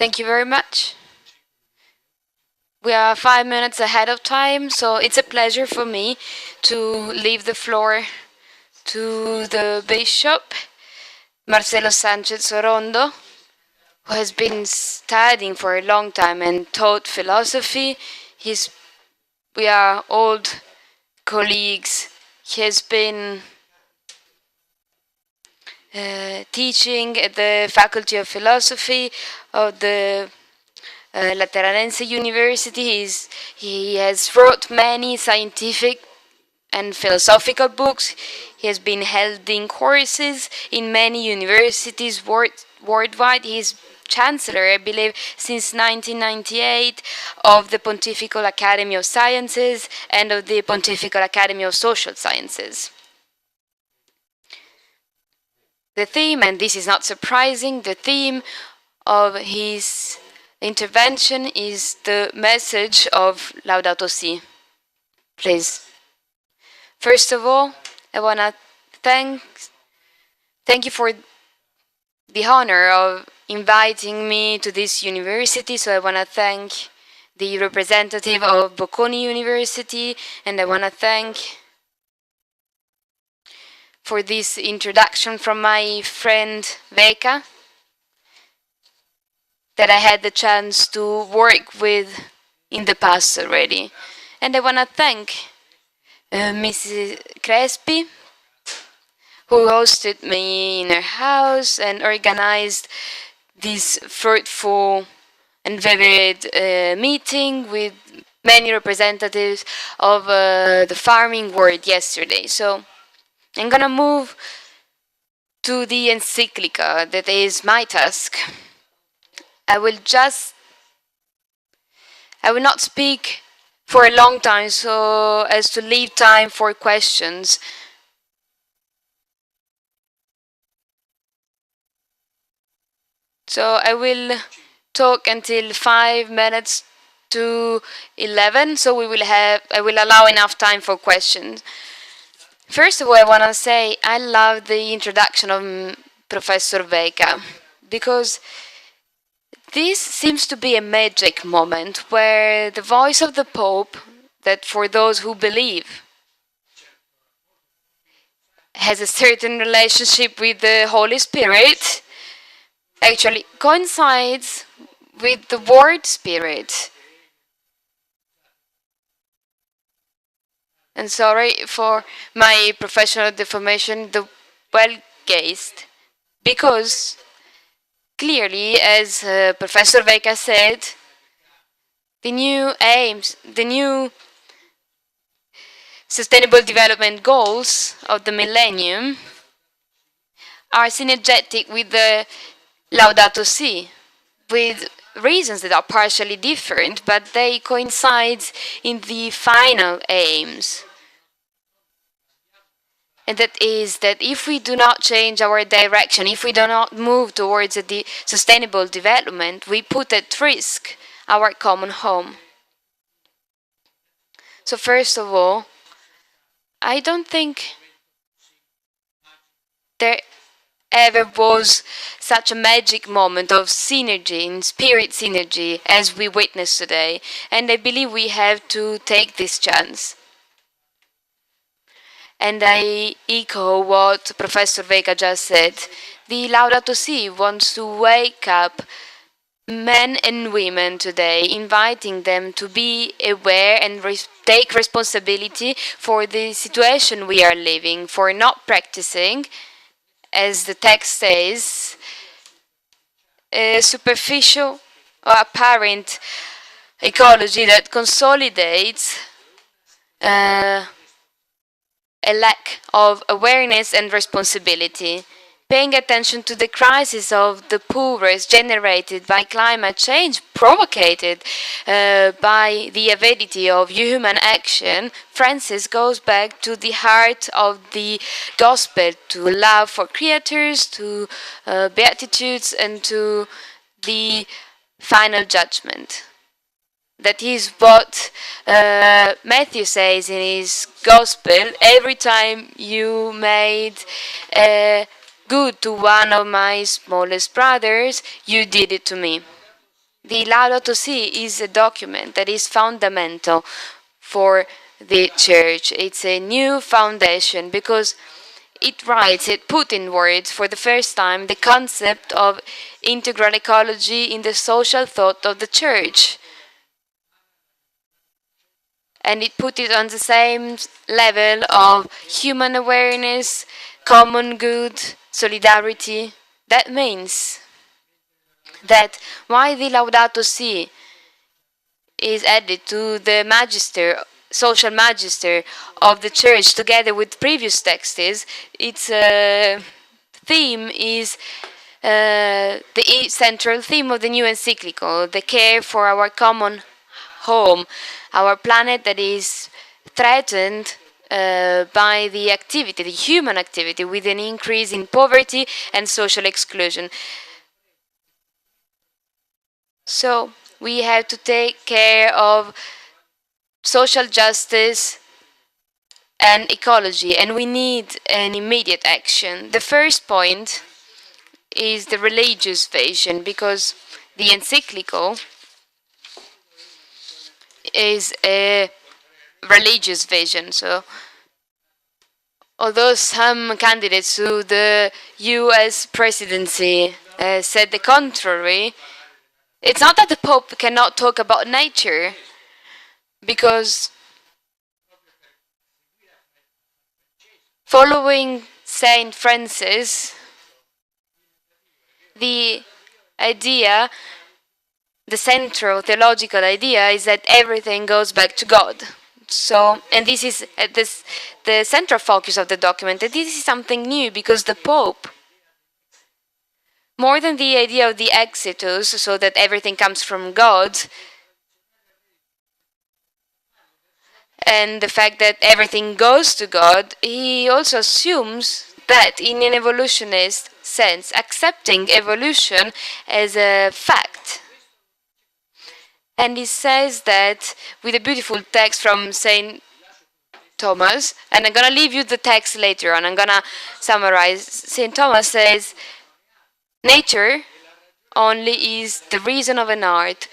Thank you very much. We are 5 minutes ahead of time, so it's a pleasure for me to leave the floor to the Bishop, Marcelo Sàncez Sorondo, who has been studying for a long time and taught philosophy. We are old colleagues. He has been teaching at the Faculty of Philosophy of the Terra University. He has wrote many scientific and philosophical books. He has been holding courses in many universities worldwide. He is Chancellor, I believe, since 1998 of the Pontifical Academy of Sciences and of the Pontifical Academy of Social Sciences. The theme, and this is not surprising, the theme of his intervention is the message of Laudato Si. Please. First of all, I want to thank you for the honor of inviting me to this university. So I want to thank the representative of Bocconi University, and I want to thank for this introduction from my friend Veka that I had the chance to work with in the past already. And I want to thank Mrs. Crespi, who hosted me in her house and organized this fruitful and vivid meeting with many representatives of the farming world yesterday. So I'm gonna move to the encyclica that is my task. I will not speak for a long time so as to leave time for questions. So I will talk until 5 minutes to 11, so I will allow enough time for questions. First of all, I want to say I love the introduction of Professor Veka, because this seems to be a magic moment where the voice of the Pope, that for those who believe has a certain relationship with the Holy Spirit, actually coincides with the word Spirit. And sorry for my professional deformation, the well-gazed, because clearly, as Professor Veka said, the new aims, the new Sustainable Development Goals of the millennium are synergetic with the Laudato Si, with reasons that are partially different, but they coincide in the final aims. And that is that if we do not change our direction, if we do not move towards a sustainable development, we put at risk our common home. So first of all, I don't think there ever was such a magic moment of synergy, in spirit synergy, as we witness today. And I believe we have to take this chance. And I echo what Professor Veka just said. The Laudato Si wants to wake up men and women today, inviting them to be aware and take responsibility for the situation we are living, for not practicing, as the text says, a superficial or apparent ecology that consolidates a lack of awareness and responsibility. Paying attention to the crisis of the poorest generated by climate change, provoked by the avidity of human action, Francis goes back to the heart of the gospel, to love for creatures, to beatitudes, and to the final judgment. That is what Matthew says in his gospel. Every time you made good to one of my smallest brothers, you did it to me. The Laudato Si is a document that is fundamental for the church. It's a new foundation because it put in words for the first time the concept of integral ecology in the social thought of the church. And it put it on the same level of human awareness, common good, solidarity. That means that why the Laudato Si is added to the social magister of the church together with previous texts, its theme is the central theme of the new encyclical, the care for our common home, our planet that is threatened by the activity, the human activity, with an increase in poverty and social exclusion. So we have to take care of social justice and ecology, and we need an immediate action. The first point is the religious vision, because the encyclical is a religious vision. So although some candidates to the US presidency said the contrary, it's not that the Pope cannot talk about nature, because following Saint Francis, the central theological idea is that everything goes back to God. So, and this is the central focus of the document. And this is something new because the Pope, more than the idea of the exitus, so that everything comes from God, and the fact that everything goes to God, he also assumes that in an evolutionist sense, accepting evolution as a fact. And he says that with a beautiful text from St. Thomas, and I'm going to leave you the text later on, I'm going to summarize. St. Thomas says, nature only is the reason of an art,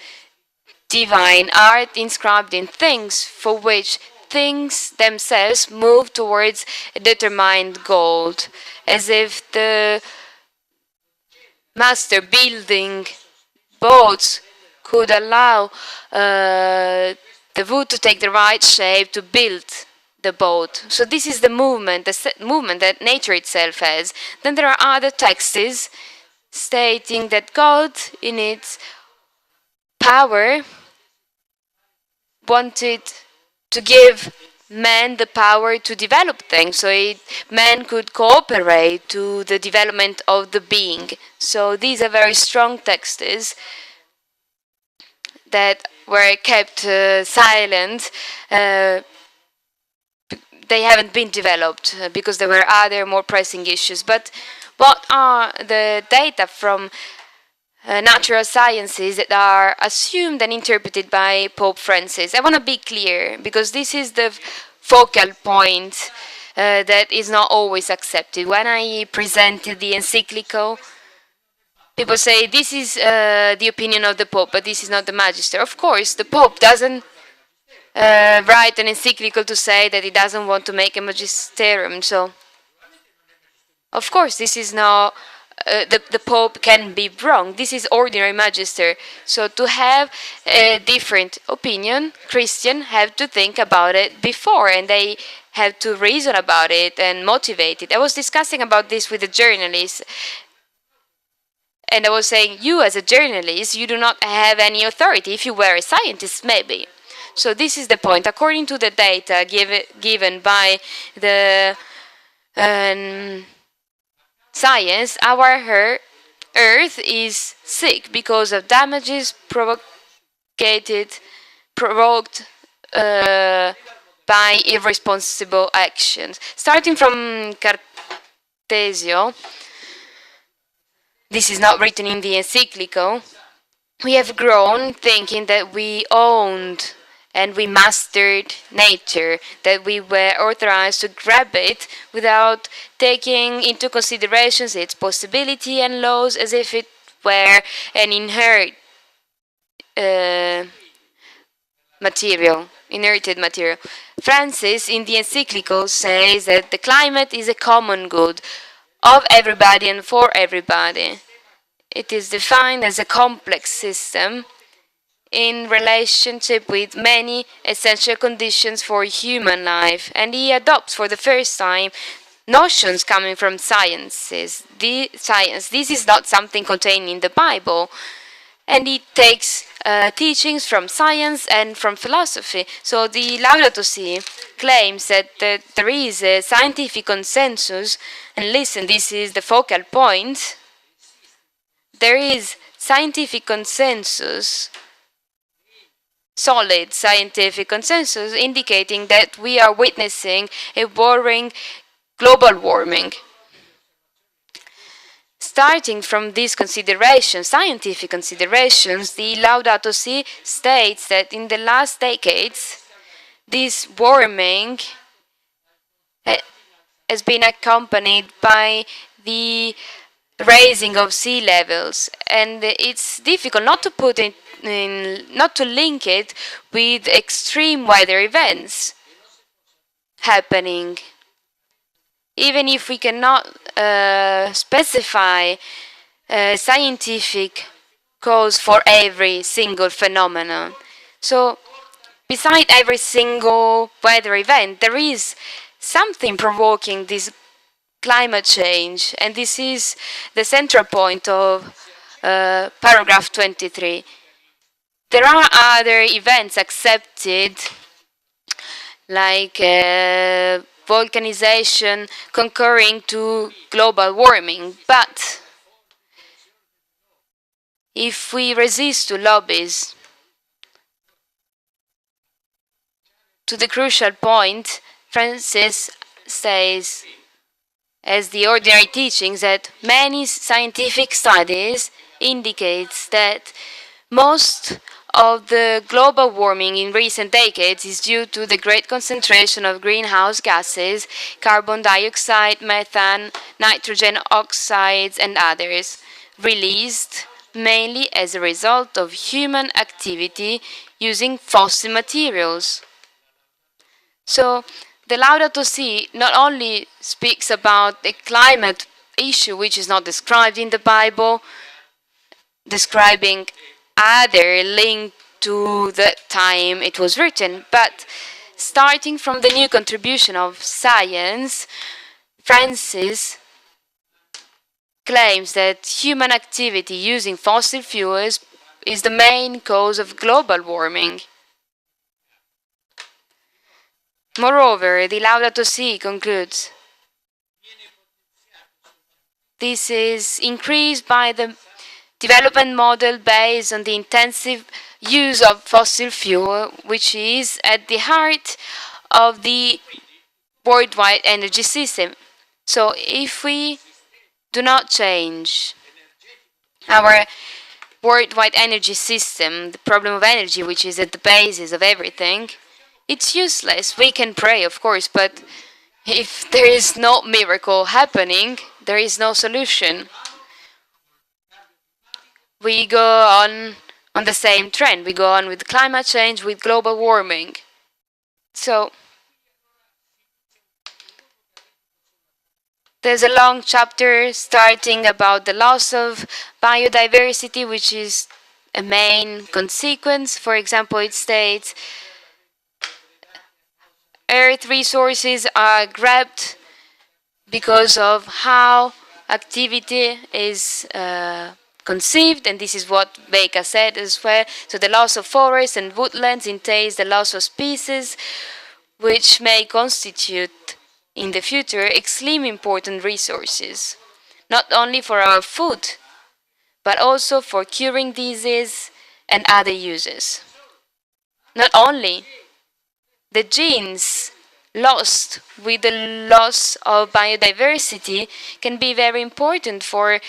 divine art inscribed in things, for which things themselves move towards a determined goal, as if the master building boats could allow the wood to take the right shape to build the boat. So this is the movement that nature itself has. Then there are other texts stating that God, in its power, wanted to give man the power to develop things, so man could cooperate to the development of the being. So these are very strong texts that were kept silent. They haven't been developed because there were other more pressing issues. But what are the data from natural sciences that are assumed and interpreted by Pope Francis? I want to be clear, because this is the focal point that is not always accepted. When I presented the encyclical, people say this is the opinion of the Pope, but this is not the Magister. Of course, the Pope doesn't write an encyclical to say that he doesn't want to make a magisterium. So, of course, this is not the Pope can be wrong. This is ordinary magister. So to have a different opinion, Christians have to think about it before, and they have to reason about it and motivate it. I was discussing about this with a journalist, and I was saying, you as a journalist, you do not have any authority. If you were a scientist, maybe. So this is the point. According to the data given by the science, our Earth is sick because of damages provoked by irresponsible actions. Starting from Cartesio, this is not written in the encyclical, we have grown thinking that we owned and we mastered nature, that we were authorized to grab it without taking into consideration its possibility and laws, as if it were an inherent inherited material. Francis, in the encyclical, says that the climate is a common good of everybody and for everybody. It is defined as a complex system in relationship with many essential conditions for human life, and he adopts for the first time notions coming from sciences. This is not something contained in the Bible, and he takes teachings from science and from philosophy. So the Laudato Si claims that there is a scientific consensus, and listen, this is the focal point. There is scientific consensus, solid scientific consensus, indicating that we are witnessing a worrying global warming. Starting from these considerations, scientific considerations, the Laudato Si states that in the last decades, this warming has been accompanied by the raising of sea levels, and it's difficult not to put it not to link it with extreme weather events happening. Even if we cannot specify a scientific cause for every single phenomenon. So, beside every single weather event, there is something provoking this climate change, and this is the central point of paragraph 23. There are other events accepted, like volcanization concurring to global warming, but if we resist to lobbies, to the crucial point, Francis says, as the ordinary teachings, that many scientific studies indicates that most of the global warming in recent decades is due to the great concentration of greenhouse gases, carbon dioxide, methane, nitrogen oxides, and others, released mainly as a result of human activity using fossil materials. So, the Laudato Si not only speaks about the climate issue, which is not described in the Bible, describing other linked to the time it was written, but starting from the new contribution of science, Francis claims that human activity using fossil fuels is the main cause of global warming. Moreover, the Laudato Si concludes, this is increased by the development model based on the intensive use of fossil fuel, which is at the heart of the worldwide energy system. So if we do not change our worldwide energy system, the problem of energy, which is at the basis of everything, it's useless. We can pray, of course, but if there is no miracle happening, there is no solution. We go on the same trend. We go on with climate change, with global warming. So, there's a long chapter starting about the loss of biodiversity, which is a main consequence. For example, it states, Earth resources are grabbed because of how activity is conceived, and this is what Baker said as well. So the loss of forests and woodlands entails the loss of species, which may constitute in the future extremely important resources, not only for our food, but also for curing disease and other uses. Not only the genes lost with the loss of biodiversity can be very important for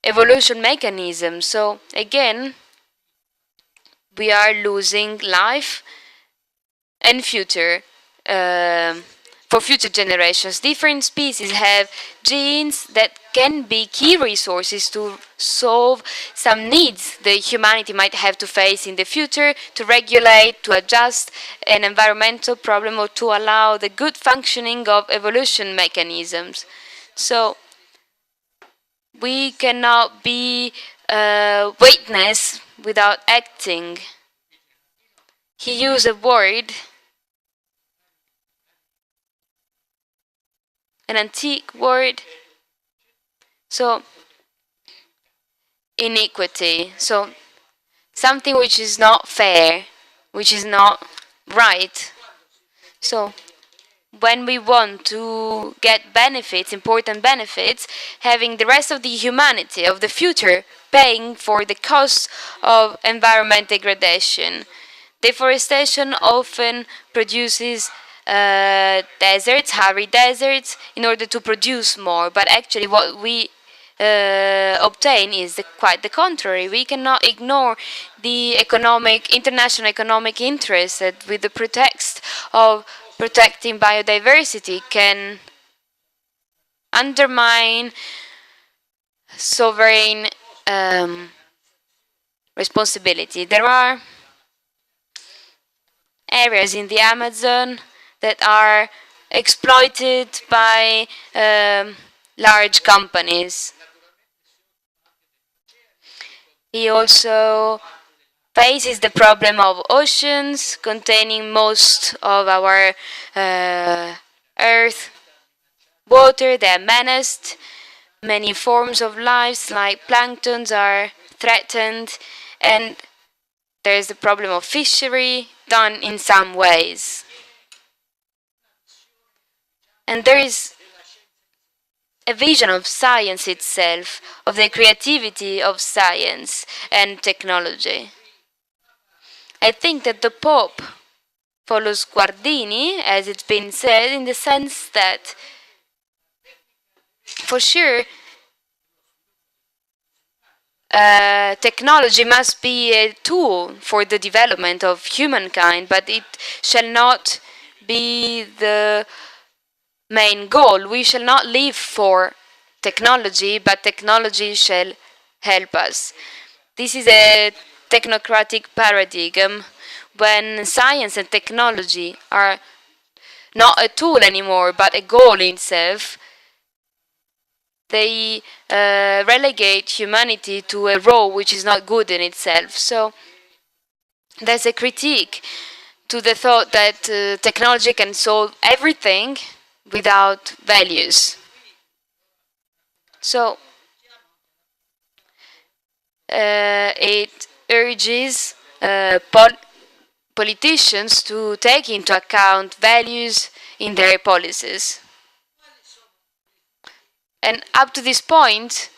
evolution mechanisms. So again, we are losing life and future for future generations. Different species have genes that can be key resources to solve some needs the humanity might have to face in the future, to regulate, to adjust an environmental problem, or to allow the good functioning of evolution mechanisms. So we cannot be a witness without acting. He used a word, an antique word, so iniquity, so something which is not fair, which is not right. So when we want to get benefits, important benefits, having the rest of the humanity of the future paying for the cost of environment degradation. Deforestation often produces deserts, arid deserts, in order to produce more. But actually, what we obtain is quite the contrary. We cannot ignore the international economic interests that, with the pretext of protecting biodiversity, can undermine sovereign responsibility. There are areas in the Amazon that are exploited by large companies. He also faces the problem of oceans containing most of our earth water. They are menaced. Many forms of life like planktons are threatened, and there is the problem of fishery done in some ways. And there is a vision of science itself, of the creativity of science and technology. I think that the Pope follows Guardini, as it's been said, in the sense that, for sure, technology must be a tool for the development of humankind, but it shall not be the main goal. We shall not live for technology, but technology shall help us. This is a technocratic paradigm when science and technology are not a tool anymore, but a goal in itself. They relegate humanity to a role which is not good in itself. So there's a critique to the thought that technology can solve everything without values. So it urges politicians to take into account values in their policies. And up to this point,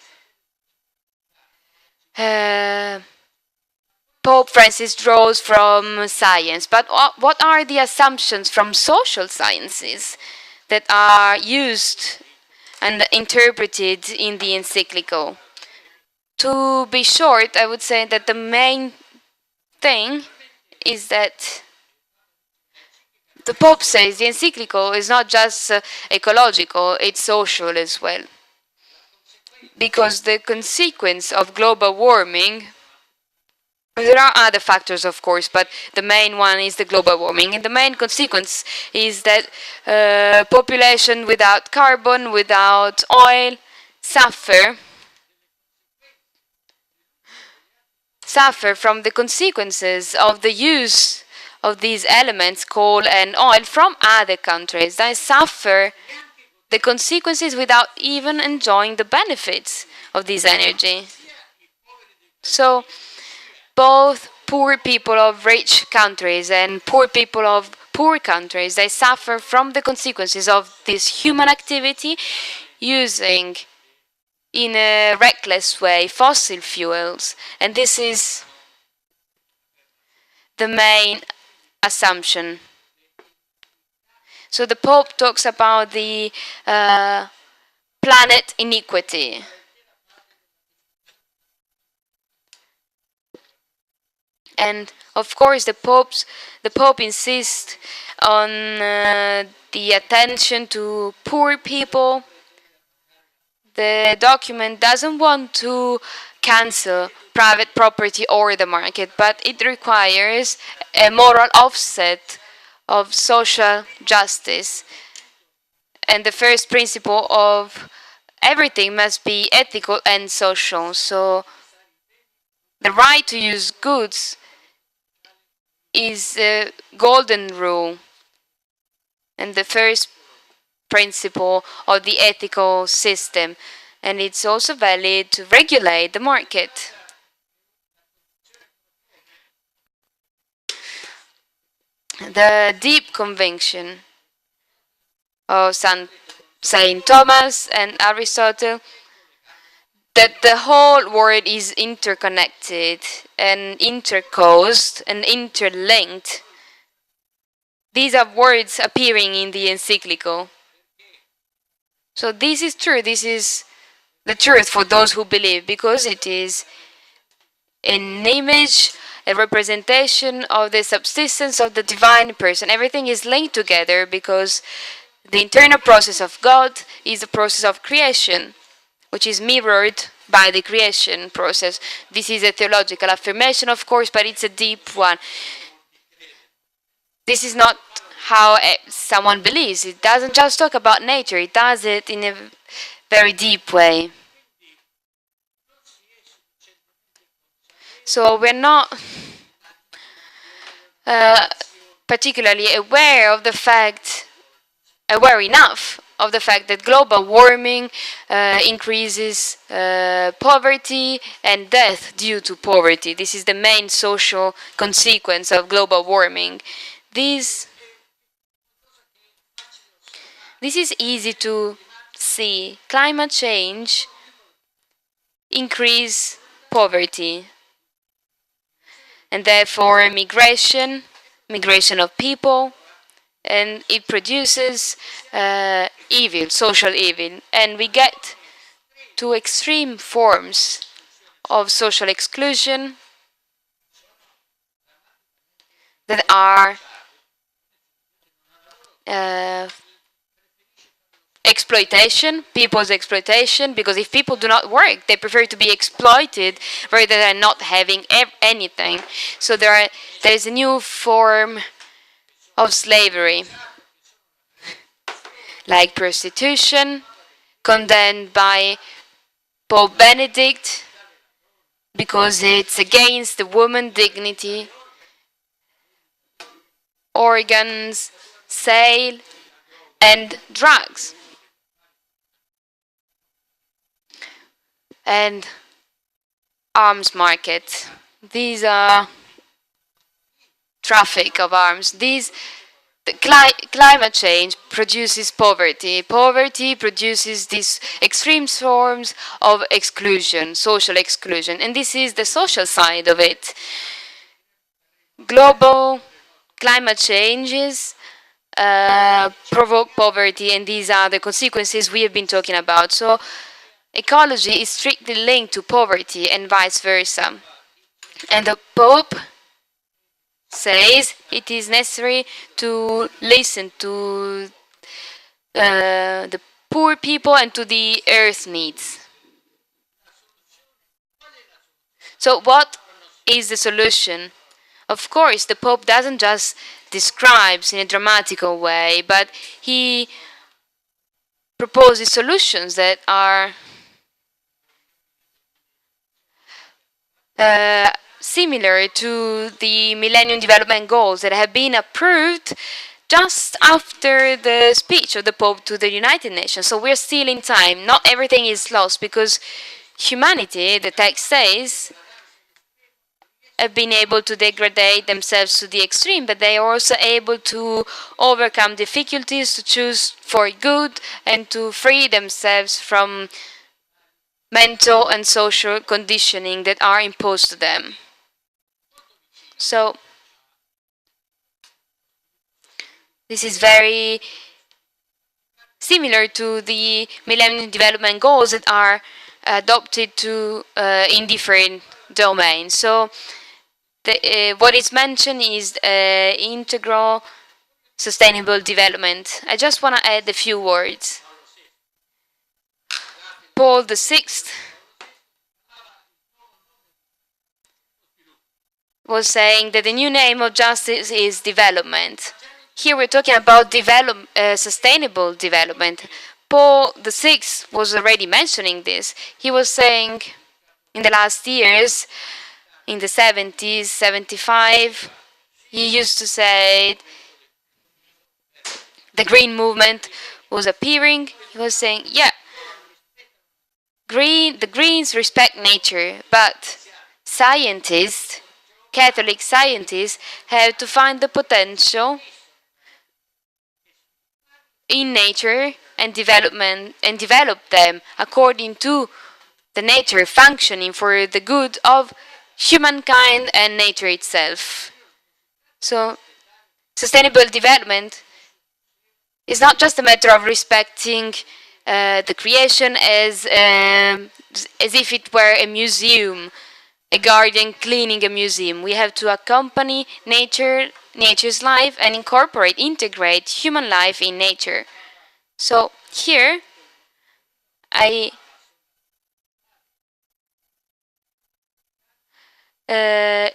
Pope Francis draws from science. But what are the assumptions from social sciences that are used and interpreted in the encyclical? To be short, I would say that the main thing is that the Pope says the encyclical is not just ecological, it's social as well. Because the consequence of global warming, there are other factors of course, but the main one is the global warming. And the main consequence is that population without carbon, without oil, suffer from the consequences of the use of these elements, coal and oil, from other countries. They suffer the consequences without even enjoying the benefits of this energy. So both poor people of rich countries and poor people of poor countries, they suffer from the consequences of this human activity using in a reckless way fossil fuels. And this is the main assumption. So the Pope talks about the planet iniquity. And of course the Pope insists on the attention to poor people. The document doesn't want to cancel private property or the market, but it requires a moral offset of social justice. And the first principle of everything must be ethical and social. So the right to use goods is a golden rule and the first principle of the ethical system. And it's also valid to regulate the market. The deep conviction of Saint Thomas and Aristotle that the whole world is interconnected and intercaused and interlinked. These are words appearing in the encyclical. So this is true. This is the truth for those who believe, because it is an image, a representation of the subsistence of the divine person. Everything is linked together because the internal process of God is the process of creation, which is mirrored by the creation process. This is a theological affirmation, of course, but it's a deep one. This is not how someone believes. It doesn't just talk about nature, it does it in a very deep way. So we're not particularly aware enough of the fact that global warming increases poverty and death due to poverty. This is the main social consequence of global warming. This is easy to see. Climate change increases poverty, and therefore migration of people, and it produces evil, social evil, and we get to extreme forms of social exclusion that are exploitation, people's exploitation, because if people do not work, they prefer to be exploited rather than not having anything. So there is a new form of slavery, like prostitution, condemned by Pope Benedict because it's against the woman's dignity. Organs, sale, and drugs. And arms market. These are traffic of arms. Climate change produces poverty. Poverty produces these extreme forms of exclusion, social exclusion. And this is the social side of it. Global climate changes provoke poverty, and these are the consequences we have been talking about. So ecology is strictly linked to poverty and vice versa. And the Pope says it is necessary to listen to the poor people and to the earth needs. So what is the solution? Of course, the Pope doesn't just describe in a dramatical way, but he proposes solutions that are similar to the Millennium Development Goals that have been approved just after the speech of the Pope to the United Nations. So we're still in time. Not everything is lost, because humanity, the text says, have been able to degrade themselves to the extreme, but they are also able to overcome difficulties, to choose for good, and to free themselves from mental and social conditioning that are imposed to them. So this is very similar to the Millennium Development Goals that are adopted in different domains. So what is mentioned is integral sustainable development. I just want to add a few words. Paul VI was saying that the new name of justice is development. Here we're talking about sustainable development. Paul VI was already mentioning this. He was saying in the last years, in the 70s, 75, he used to say the green movement was appearing. He was saying, yeah, the Greens respect nature, but scientists, Catholic scientists, have to find the potential in nature and develop them according to the nature functioning for the good of humankind and nature itself. So, sustainable development is not just a matter of respecting the creation as if it were a museum, a guardian cleaning a museum. We have to accompany nature's life and integrate human life in nature. So here,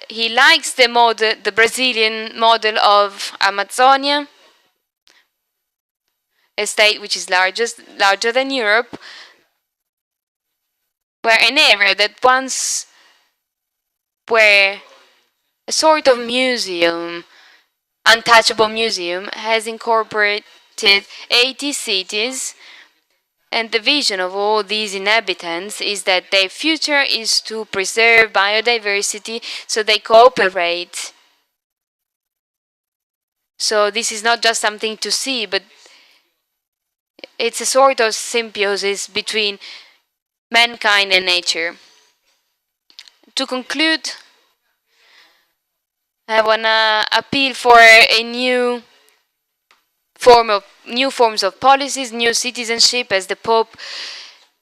he likes the Brazilian model of Amazonia, a state which is larger than Europe, where an area that once were a sort of museum, untouchable museum, has incorporated 80 cities, and the vision of all these inhabitants is that their future is to preserve biodiversity, so they cooperate. So this is not just something to see, but it's a sort of symbiosis between mankind and nature. To conclude, I wanna appeal for a new forms of policies, new citizenship, as the Pope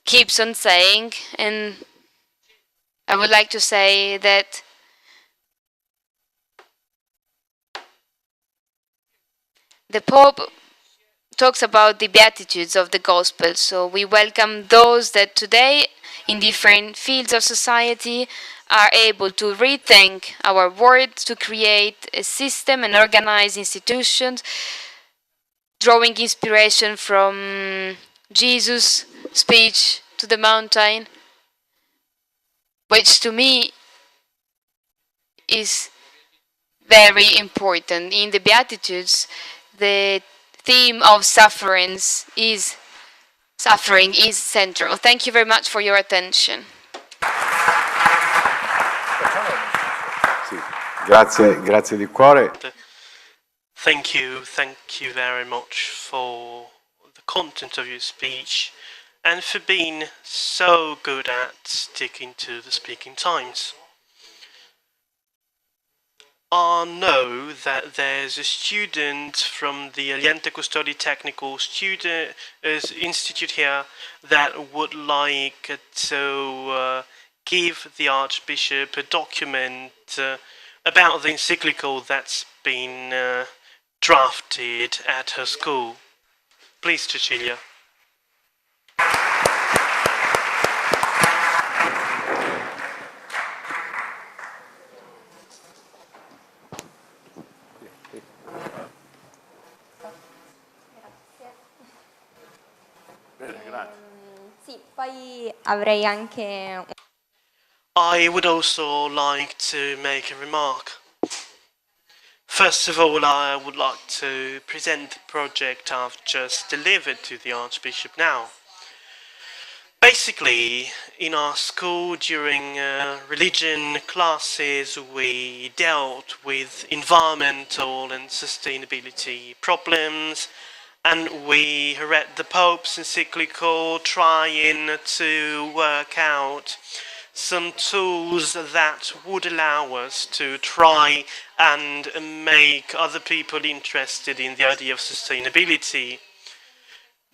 keeps on saying, and I would like to say that the Pope talks about the Beatitudes of the Gospel. So we welcome those that today, in different fields of society, are able to rethink our world, to create a system and organize institutions, drawing inspiration from Jesus' speech to the mountain, which to me is very important. In the Beatitudes, the theme of suffering is central. Thank you very much for your attention. Grazie di cuore. Thank you very much for the content of your speech and for being so good at sticking to the speaking times. I know that there's a student from the Aliente Custodi Technical Institute here that would like to give the Archbishop a document about the encyclical that's been drafted at her school. Please, Cecilia. I would also like to make a remark. First of all, I would like to present the project I've just delivered to the Archbishop now. Basically, in our school during religion classes, we dealt with environmental and sustainability problems, and we read the Pope's encyclical trying to work out some tools that would allow us to try and make other people interested in the idea of sustainability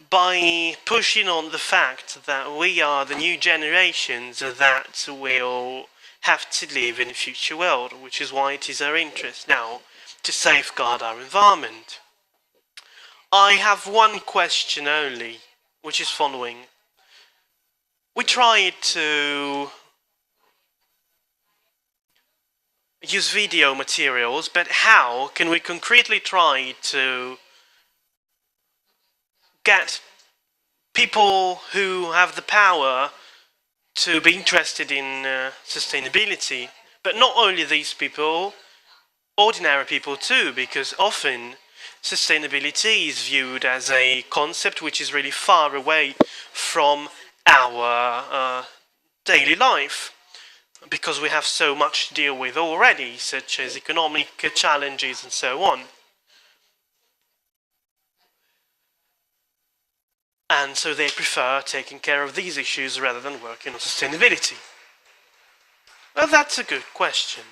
by pushing on the fact that we are the new generations that will have to live in a future world, which is why it is our interest now to safeguard our environment. I have one question only, which is following. We tried to use video materials, but how can we concretely try to get people who have the power to be interested in sustainability? But not only these people, ordinary people too, because often sustainability is viewed as a concept which is really far away from our daily life, because we have so much to deal with already, such as economic challenges and so on. And so they prefer taking care of these issues rather than working on sustainability. Well, that's a good question.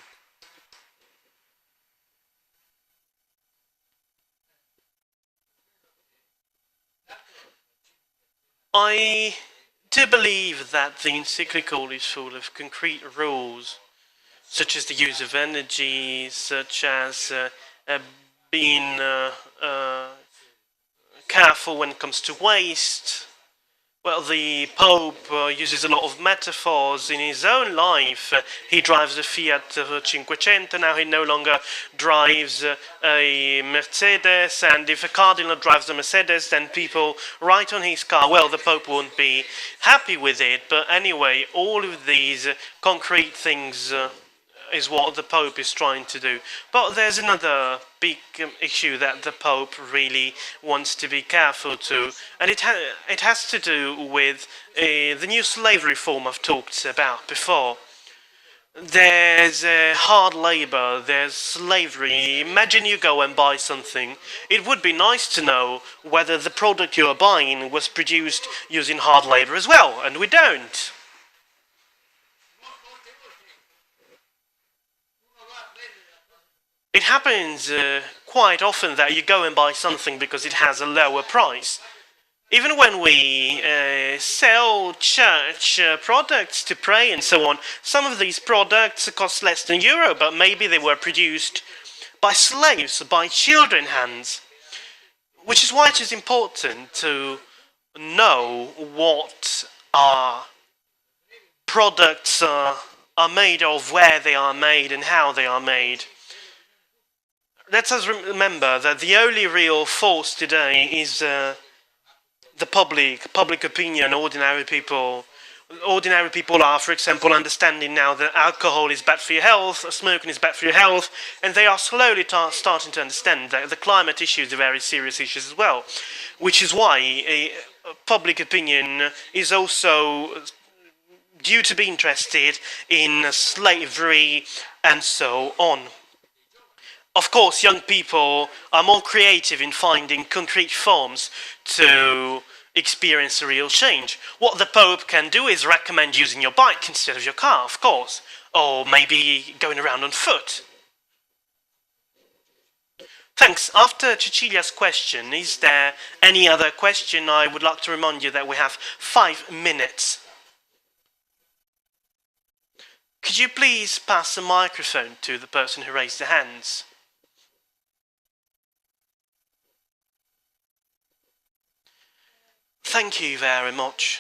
I do believe that the encyclical is full of concrete rules, such as the use of energy, such as being careful when it comes to waste. Well, the Pope uses a lot of metaphors in his own life. He drives a Fiat 500, now he no longer drives a Mercedes, and if a cardinal drives a Mercedes, then people write on his car, well, the Pope won't be happy with it. But anyway, all of these concrete things is what the Pope is trying to do. But there's another big issue that the Pope really wants to be careful to, and it has to do with the new slavery reform I've talked about before. There's hard labor, there's slavery. Imagine you go and buy something. It would be nice to know whether the product you are buying was produced using hard labor as well, and we don't. It happens quite often that you go and buy something because it has a lower price. Even when we sell church products to pray and so on, some of these products cost less than €1, but maybe they were produced by slaves, by children's hands. Which is why it is important to know what our products are made of, where they are made, and how they are made. Let us remember that the only real force today is the public opinion, ordinary people. Ordinary people are, for example, understanding now that alcohol is bad for your health, smoking is bad for your health, and they are slowly starting to understand that the climate issues are very serious issues as well, which is why public opinion is also due to be interested in slavery and so on. Of course, young people are more creative in finding concrete forms to experience a real change. What the Pope can do is recommend using your bike instead of your car, of course, or maybe going around on foot. Thanks. After Cecilia's question, is there any other question? I would like to remind you that we have 5 minutes. Could you please pass the microphone to the person who raised their hands? Thank you very much.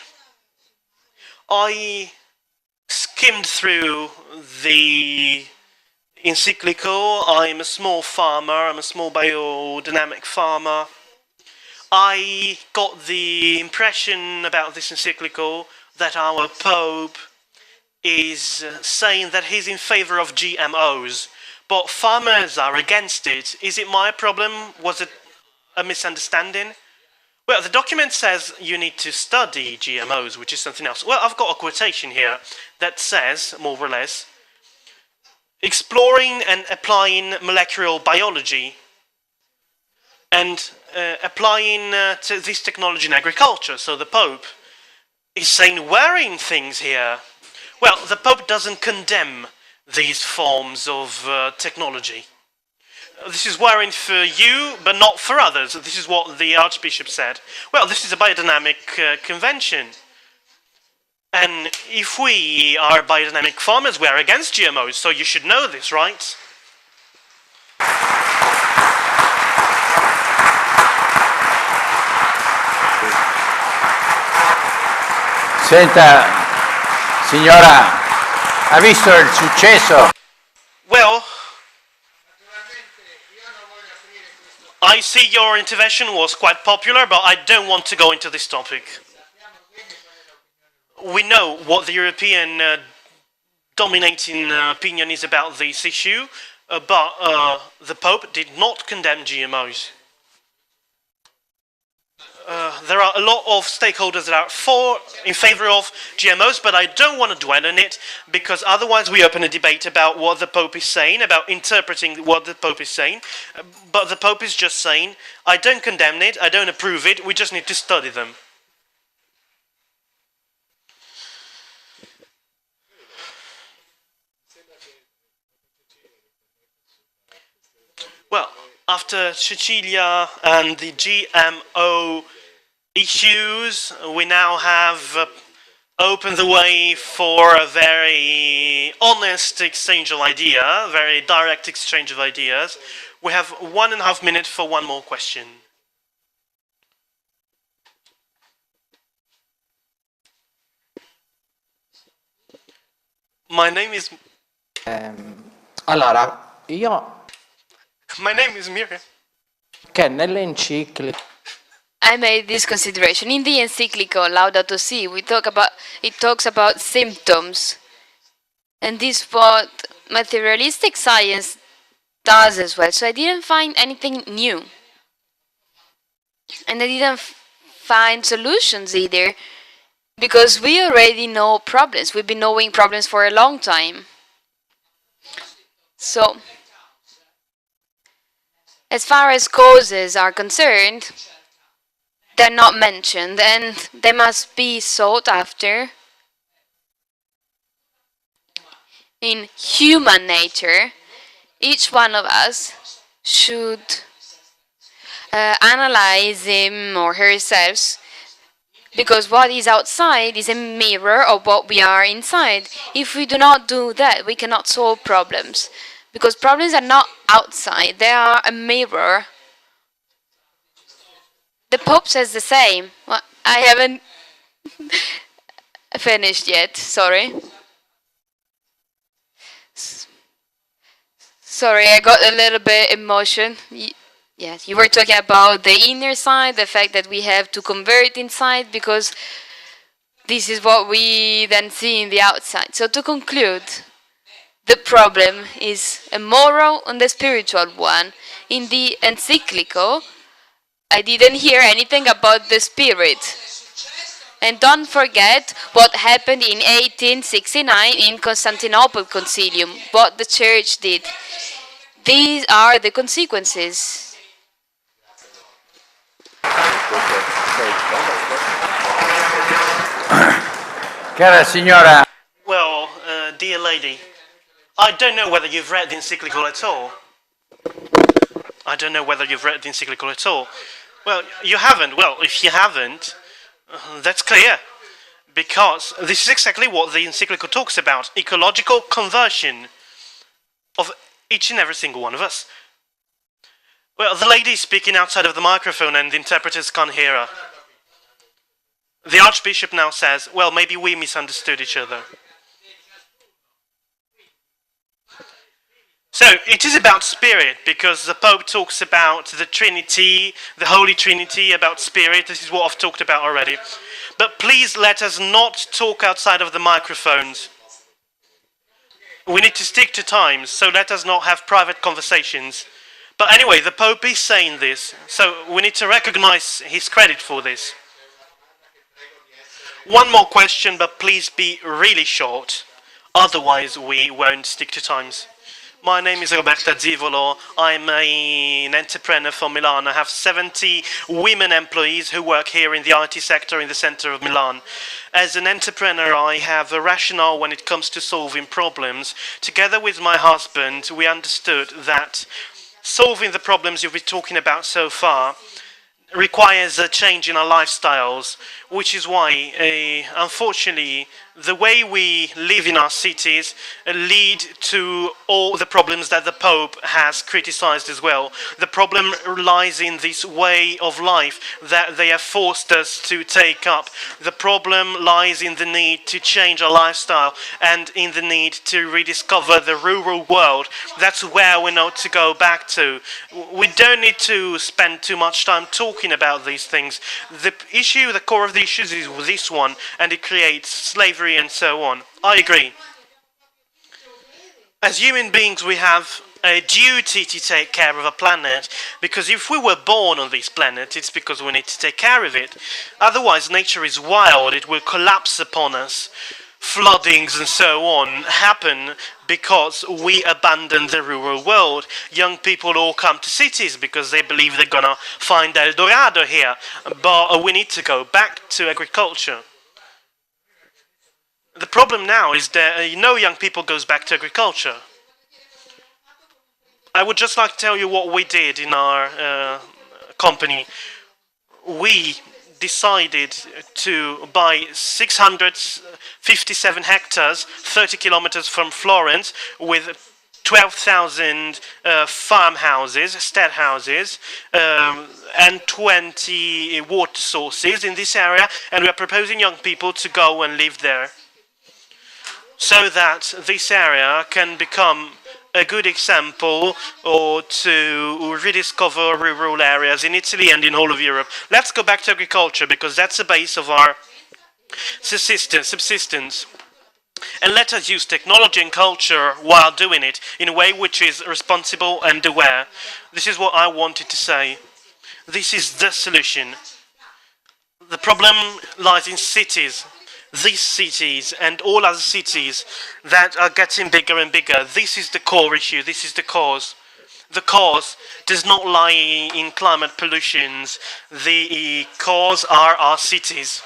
I skimmed through the encyclical. I'm a small farmer, I'm a small biodynamic farmer. I got the impression about this encyclical that our Pope is saying that he's in favor of GMOs, but farmers are against it. Is it my problem? Was it a misunderstanding? Well, the document says you need to study GMOs, which is something else. Well, I've got a quotation here that says, more or less, exploring and applying molecular biology and applying to this technology in agriculture. So the Pope is saying wearing things here. Well, the Pope doesn't condemn these forms of technology. This is wearing for you, but not for others. This is what the Archbishop said. Well, this is a biodynamic convention. And if we are biodynamic farmers, we are against GMOs, so you should know this, right? Senta, signora, ha visto il successo? Well, I see your intervention was quite popular, but I don't want to go into this topic. We know what the European dominating opinion is about this issue, but the Pope did not condemn GMOs. There are a lot of stakeholders that are in favor of GMOs, but I don't want to dwell on it, because otherwise we open a debate about what the Pope is saying, about interpreting what the Pope is saying. But the Pope is just saying, I don't condemn it, I don't approve it, we just need to study them. Well, after Cecilia and the GMO issues, we now have opened the way for a very honest exchange of ideas, very direct exchange of ideas. We have 1.5 minutes for one more question. My name is... Allora, io My name is Miriam. che nell'enciclica I made this consideration. In the encyclical Laudato Si, it talks about symptoms. And this is what materialistic science does as well. So I didn't find anything new. And I didn't find solutions either, because we already know problems. We've been knowing problems for a long time. So, as far as causes are concerned, they're not mentioned, and they must be sought after in human nature. Each one of us should analyze him or herself, because what is outside is a mirror of what we are inside. If we do not do that, we cannot solve problems, because problems are not outside, they are a mirror. The Pope says the same. Well, I haven't finished yet, sorry. Sorry, I got a little bit emotion. Yes, you were talking about the inner side, the fact that we have to convert inside, because this is what we then see in the outside. So to conclude, the problem is a moral and a spiritual one. In the encyclical, I didn't hear anything about the spirit. And don't forget what happened in 1869 in Constantinople Concilium, what the church did. These are the consequences. Cara signora, Well, dear lady, I don't know whether you've read the encyclical at all. I don't know whether you've read the encyclical at all. Well, you haven't. Well, if you haven't, that's clear. Because this is exactly what the encyclical talks about. Ecological conversion of each and every single one of us. Well, the lady is speaking outside of the microphone and the interpreters can't hear her. The Archbishop now says, well, maybe we misunderstood each other. So, it is about spirit, because the Pope talks about the Trinity, the Holy Trinity, about spirit. This is what I've talked about already. But please let us not talk outside of the microphones. We need to stick to times, so let us not have private conversations. But anyway, the Pope is saying this, so we need to recognize his credit for this. One more question, but please be really short. Otherwise, we won't stick to times. My name is Roberta Zivolo. I'm an entrepreneur from Milan. I have 70 women employees who work here in the IT sector in the center of Milan. As an entrepreneur, I have a rationale when it comes to solving problems. Together with my husband, we understood that solving the problems you've been talking about so far requires a change in our lifestyles, which is why, unfortunately, The way we live in our cities lead to all the problems that the Pope has criticized as well. The problem lies in this way of life that they have forced us to take up. The problem lies in the need to change our lifestyle and in the need to rediscover the rural world. That's where we need to go back to. We don't need to spend too much time talking about these things. The issue, the core of the issues is this one, and it creates slavery and so on. I agree. As human beings, we have a duty to take care of a planet, because if we were born on this planet, it's because we need to take care of it. Otherwise, nature is wild, it will collapse upon us. Floodings and so on happen because we abandon the rural world. Young people all come to cities because they believe they're gonna find El Dorado here, but we need to go back to agriculture. The problem now is that young people goes back to agriculture. I would just like to tell you what we did in our company. We decided to buy 657 hectares, 30 kilometers from Florence, with 12,000 farmhouses, state houses, and 20 water sources in this area, and we are proposing young people to go and live there, so that this area can become a good example or to rediscover rural areas in Italy and in all of Europe. Let's go back to agriculture, because that's the base of our subsistence. And let us use technology and culture while doing it in a way which is responsible and aware. This is what I wanted to say. This is the solution. The problem lies in cities. These cities and all other cities that are getting bigger and bigger. This is the core issue. This is the cause. The cause does not lie in climate pollutions. The cause are our cities.